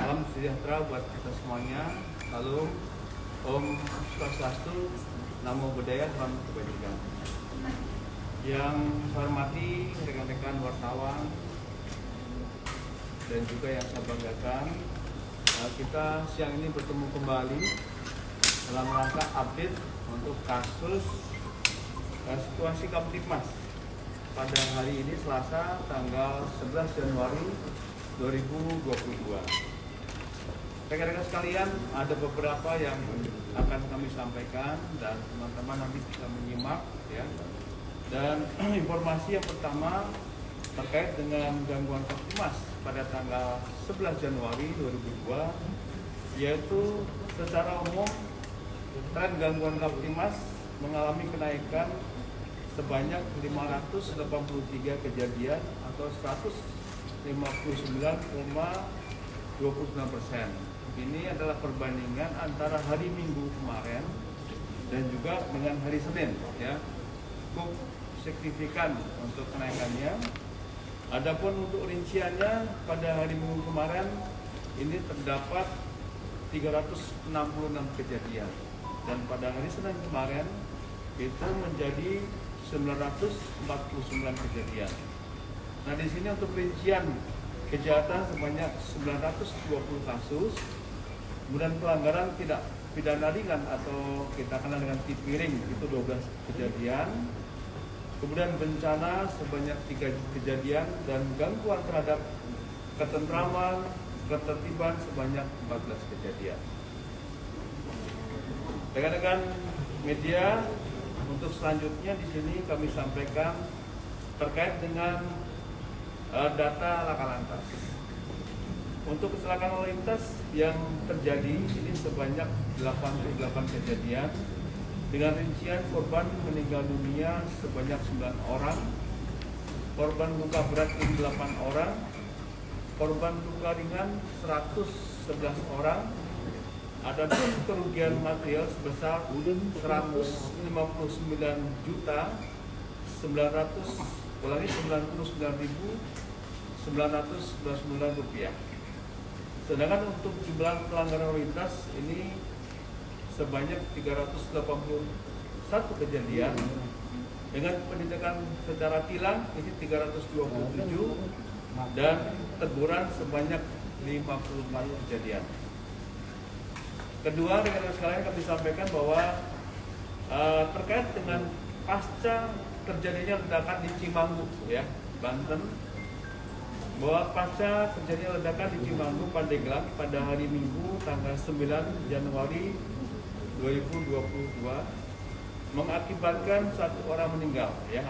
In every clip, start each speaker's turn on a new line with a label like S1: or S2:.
S1: Salam sejahtera buat kita semuanya. Lalu Om Swastiastu, Namo Buddhaya, Salam Kebajikan. Yang saya hormati rekan-rekan wartawan dan juga yang saya banggakan, kita siang ini bertemu kembali dalam rangka update untuk kasus situasi Kamtipmas pada hari ini Selasa tanggal 11 Januari 2022. Rekan-rekan sekalian, ada beberapa yang akan kami sampaikan dan teman-teman nanti bisa menyimak ya. Dan informasi yang pertama terkait dengan gangguan Kamtipmas pada tanggal 11 Januari 2002, yaitu secara umum tren gangguan Kamtipmas mengalami kenaikan sebanyak 583 kejadian atau 159,29%. Ini adalah perbandingan antara hari Minggu kemarin dan juga dengan hari Senin ya. Cukup signifikan untuk kenaikannya. Adapun untuk rinciannya pada hari Minggu kemarin ini terdapat 366 kejadian dan pada hari Senin kemarin itu menjadi 949 kejadian. Nah, di sini untuk rincian kejahatan sebanyak 920 kasus, kemudian pelanggaran tidak pidana ringan atau kita kenal dengan pipiring itu 12 kejadian, kemudian bencana sebanyak 3 kejadian dan gangguan terhadap ketentraman, ketertiban sebanyak 14 kejadian. Rekan-rekan media, untuk selanjutnya di sini kami sampaikan terkait dengan data laka lantas. Untuk kecelakaan lalu lintas yang terjadi ini sebanyak 88 kejadian dengan rincian korban meninggal dunia sebanyak 9 orang, korban luka berat ini 8 orang, korban luka ringan 111 orang. Ada kerugian material sebesar 159.999.999 rupiah. Sedangkan untuk jumlah pelanggaran lalu lintas ini sebanyak 381 kejadian dengan penindakan secara tilang ini 327 dan teguran sebanyak 54 kejadian. Kedua, rekan-rekan sekalian kami sampaikan bahwa terkait dengan pasca terjadinya ledakan di Cimanggu ya, Banten, bahwa pasca terjadinya ledakan di Cimanggu, Pandeglang pada hari Minggu tanggal 9 Januari 2022 mengakibatkan 1 orang meninggal ya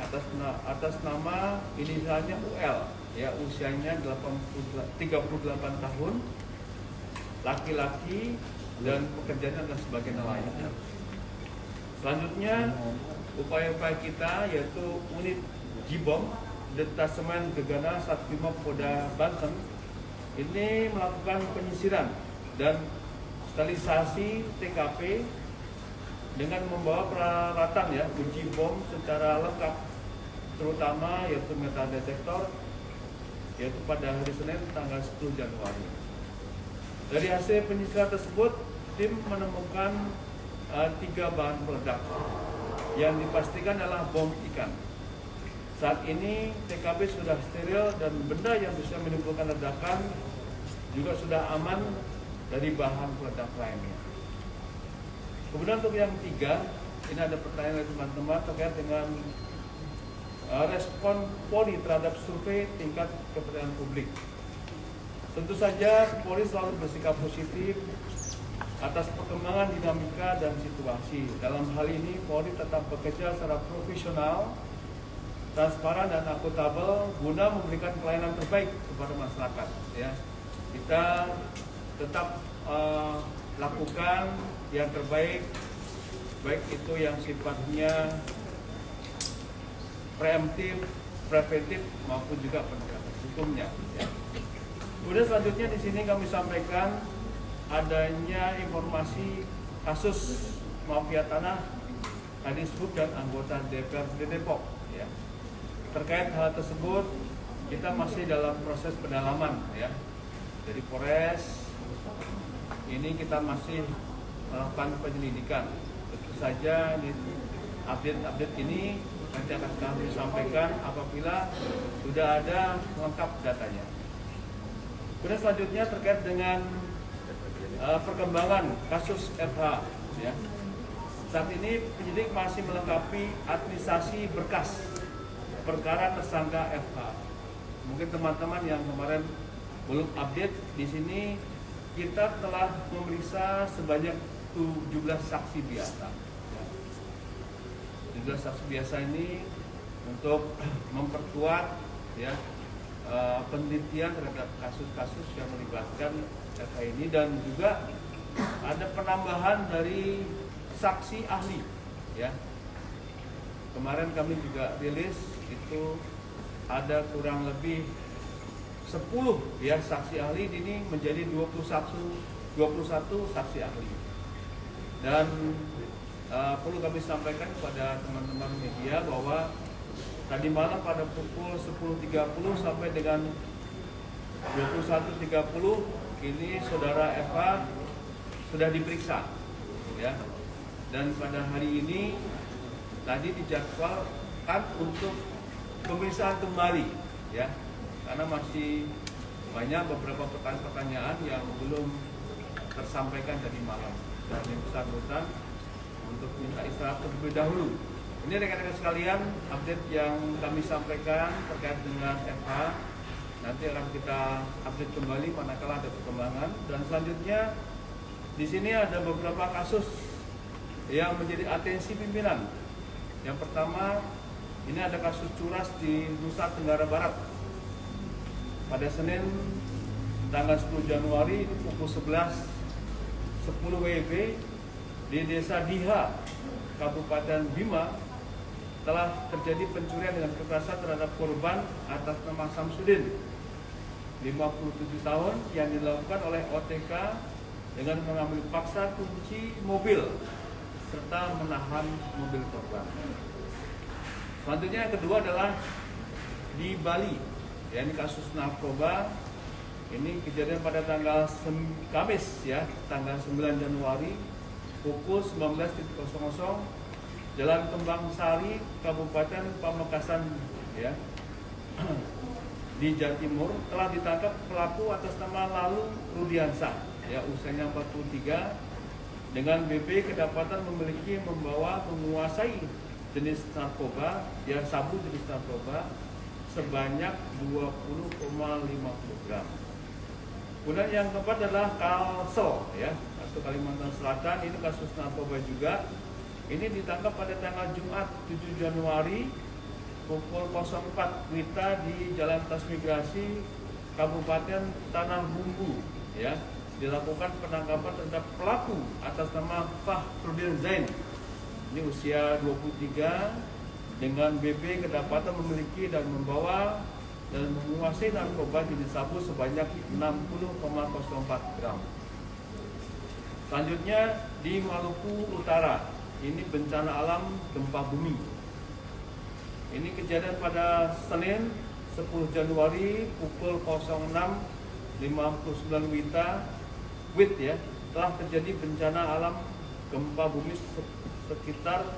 S1: atas nama inisialnya UL ya, usianya 38 tahun, laki-laki dan pekerjaannya adalah sebagai nelayan. Selanjutnya upaya-upaya kita yaitu unit Jibom Detasemen Gegana Satbimo Polda Banten ini melakukan penyisiran dan sterilisasi TKP dengan membawa peralatan ya uji bom secara lengkap, terutama yaitu metal detektor, yaitu pada hari Senin tanggal 10 Januari. Dari hasil penyisiran tersebut, tim menemukan 3 bahan peledak yang dipastikan adalah bom ikan. Saat ini TKP sudah steril dan benda yang bisa menimbulkan ledakan juga sudah aman dari bahan peledak lainnya. Kemudian untuk yang 3, ini ada pertanyaan dari teman-teman terkait dengan respon Polri terhadap survei tingkat kepercayaan publik. Tentu saja Polri selalu bersikap positif atas perkembangan dinamika dan situasi. Dalam hal ini Polri tetap bekerja secara profesional, transparan dan akuntabel guna memberikan pelayanan terbaik kepada masyarakat. Ya, kita tetap lakukan yang terbaik, baik itu yang sifatnya preemptif, preventif maupun juga penegakan hukumnya. Ya. Kemudian selanjutnya di sini kami sampaikan adanya informasi kasus mafia tanah Kadishub dan anggota DPRD Depok. Ya. Terkait hal tersebut kita masih dalam proses pendalaman ya dari Polres ini kita masih melakukan penyelidikan. Tentu saja di update ini nanti akan kami sampaikan apabila sudah ada lengkap datanya. Kemudian selanjutnya terkait dengan perkembangan kasus FH, ya. Saat ini penyidik masih melengkapi administrasi berkas perkara tersangka FH. Mungkin teman-teman yang kemarin belum update, di sini kita telah memeriksa sebanyak 17 saksi biasa. 17 saksi biasa ini untuk memperkuat, ya, penelitian terhadap kasus-kasus yang melibatkan FH ini, dan juga ada penambahan dari saksi ahli, ya. Kemarin kami juga rilis itu ada kurang lebih 10, ya, saksi ahli, ini menjadi 21 saksi ahli. Dan perlu kami sampaikan kepada teman-teman media bahwa tadi malam pada pukul 10.30 sampai dengan 21.30 ini saudara Eva sudah diperiksa, ya. Dan pada hari ini tadi dijadwalkan untuk pemeriksaan kembali, ya, karena masih banyak beberapa pertanyaan yang belum tersampaikan tadi malam, dan yang bersangkutan untuk minta istirahat terlebih dahulu. Ini rekan-rekan sekalian, update yang kami sampaikan terkait dengan FH. Nanti akan kita update kembali manakala ada perkembangan. Dan selanjutnya di sini ada beberapa kasus yang menjadi atensi pimpinan. Yang pertama, ini ada kasus curas di Nusa Tenggara Barat. Pada Senin tanggal 10 Januari pukul 11.10 WIB di Desa Diha, Kabupaten Bima, telah terjadi pencurian dengan kekerasan terhadap korban atas nama Samsudin, 57 tahun, yang dilakukan oleh OTK dengan mengambil paksa kunci mobil serta menahan mobil korban. Selanjutnya yang kedua adalah di Bali, ya, ini kasus narkoba. Ini kejadian pada tanggal Kamis, ya, tanggal 9 Januari pukul 19.00 Jalan Kembang Sari, Kabupaten Pamekasan, ya, di Jawa Timur, telah ditangkap pelaku atas nama Lalu Rudiansah, ya, usianya 43, dengan BP kedapatan membawa menguasai jenis narkoba, ya, sabu jenis narkoba sebanyak 20,50 gram. Kemudian yang keempat adalah Kalsel, ya, kasus Kalimantan Selatan. Ini kasus narkoba juga. Ini ditangkap pada tanggal Jumat 7 Januari pukul 04 WITA di Jalan Transmigrasi Kabupaten Tanah Bumbu, ya. Dilakukan penangkapan terhadap pelaku atas nama Fahrudin Zain. Ini usia 23, dengan BP kedapatan memiliki dan membawa dan menguasai narkoba jenis sabu sebanyak 60,04 gram. Selanjutnya di Maluku Utara, ini bencana alam gempa bumi. Ini kejadian pada Senin 10 Januari pukul 06.59 WIT, ya, telah terjadi bencana alam gempa bumi sekitar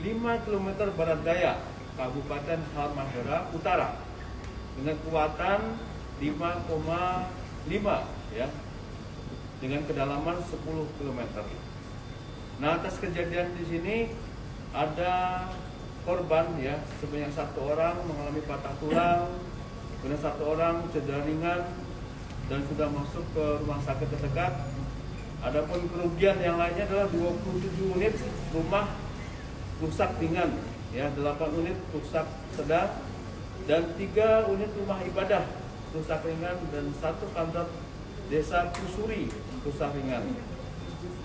S1: 5 km barat daya Kabupaten Halmahera Utara dengan kekuatan 5,5, ya, dengan kedalaman 10 km. Nah, atas kejadian di sini ada korban, ya, sebanyak 1 orang mengalami patah tulang, kemudian 1 orang cedera ringan dan sudah masuk ke rumah sakit terdekat. Adapun kerugian yang lainnya adalah 27 unit rumah rusak ringan, ya, 8 unit rusak sedang, dan 3 unit rumah ibadah rusak ringan, dan 1 kantor desa Kusuri rusak ringan.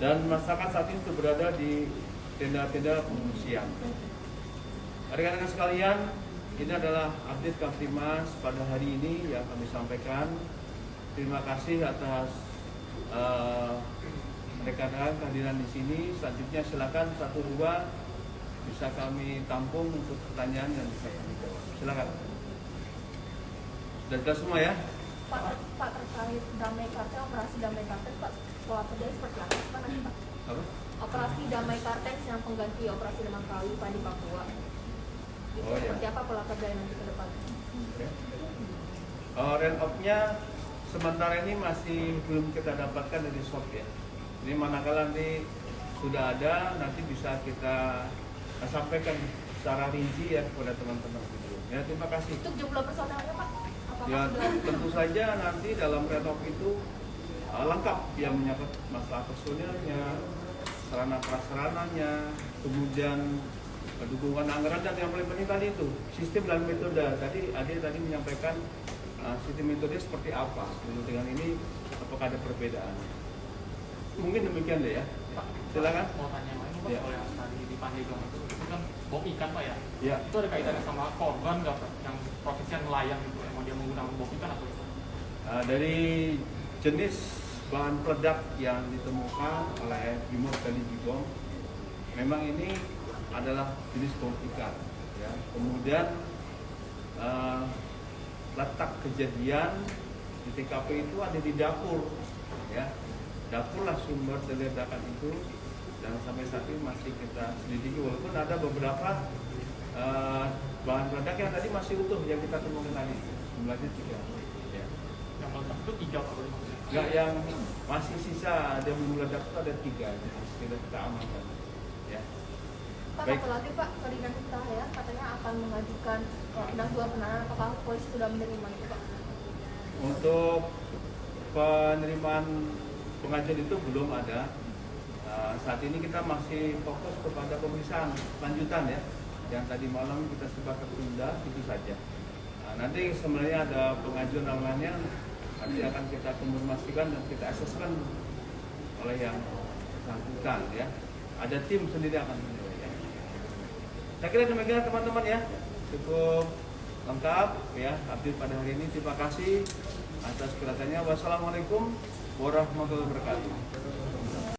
S1: Dan masyarakat saat ini berada di tenda-tenda pengungsian. Rekan-rekan sekalian, ini adalah update Kaptimas pada hari ini yang kami sampaikan. Terima kasih atas rekan-rekan kehadiran di sini. Selanjutnya silakan 1-2 bisa kami tampung untuk pertanyaan yang bisa kami jawab. Silakan. Sudah jelas semua, ya?
S2: Pak, terkait damai kartel, operasi damai kartel pengganti operasi Nemangkawi di Papua. Itu
S1: Oh, ya.
S2: seperti apa pola kerja nanti ke depan?
S1: Ya. Rent off-nya sementara ini masih belum kita dapatkan dari shop ya. Ini manakala nanti sudah ada, nanti bisa kita sampaikan secara rinci ya kepada teman-teman video. Ya, terima kasih.
S2: Untuk jumlah personelnya Pak? Apakah
S1: Ya,
S2: sudah
S1: tentu saja nanti dalam rent off itu lengkap yang menyangkut masalah personilnya, sarana prasarananya, kemudian dukungan anggaran, dan yang paling penting tadi itu sistem dan metode. Tadi Ade tadi menyampaikan sistem metode seperti apa. Dengan ini apakah ada perbedaan? Mungkin demikian deh ya.
S3: Pak,
S1: Silakan.
S3: mau tanya yang ini Pak,
S1: Ya.
S3: kalau yang tadi di Pandeglang itu kan bom ikan Pak ya?
S1: Ya.
S3: Itu ada kaitannya sama korban nggak Pak? Yang profesinya nelayan gitu, emang dia menggunakan bom ikan atau apa?
S1: Dari jenis bahan peledak yang ditemukan oleh Bimo tadi Jibom, memang ini adalah jenis bom ikan. Ya. Kemudian letak kejadian di TKP itu ada di dapur. Ya. Dapurlah sumber dari ledakan itu, dan sampai saat ini masih kita selidiki, walaupun ada beberapa bahan peledak yang tadi masih utuh yang kita temukan tadi, jumlahnya 3. Ya.
S3: Yang meledak itu 3 Pak berarti maksudnya?
S1: Enggak, yang masih sisa ada yang meledak itu ada 3 yang kita amankan. Ya.
S2: Pak,
S1: Baik.
S2: satu lagi Pak, tadi nanti kita ya katanya akan mengajukan penangguhan penahanan, apakah polisi sudah menerima itu Pak?
S1: Untuk penerimaan pengajuan itu belum ada. Saat ini kita masih fokus kepada pemeriksaan lanjutan ya. Yang tadi malam kita sempat tertunda, itu saja. Nanti sebenarnya ada pengajuan namanya, nanti akan kita konfirmasikan dan kita asesmen oleh yang bersangkutan ya. Ada tim sendiri akan menilai ya. Saya kira demikian teman-teman ya, cukup lengkap ya update pada hari ini. Terima kasih atas perhatiannya. Wassalamualaikum warahmatullahi wabarakatuh.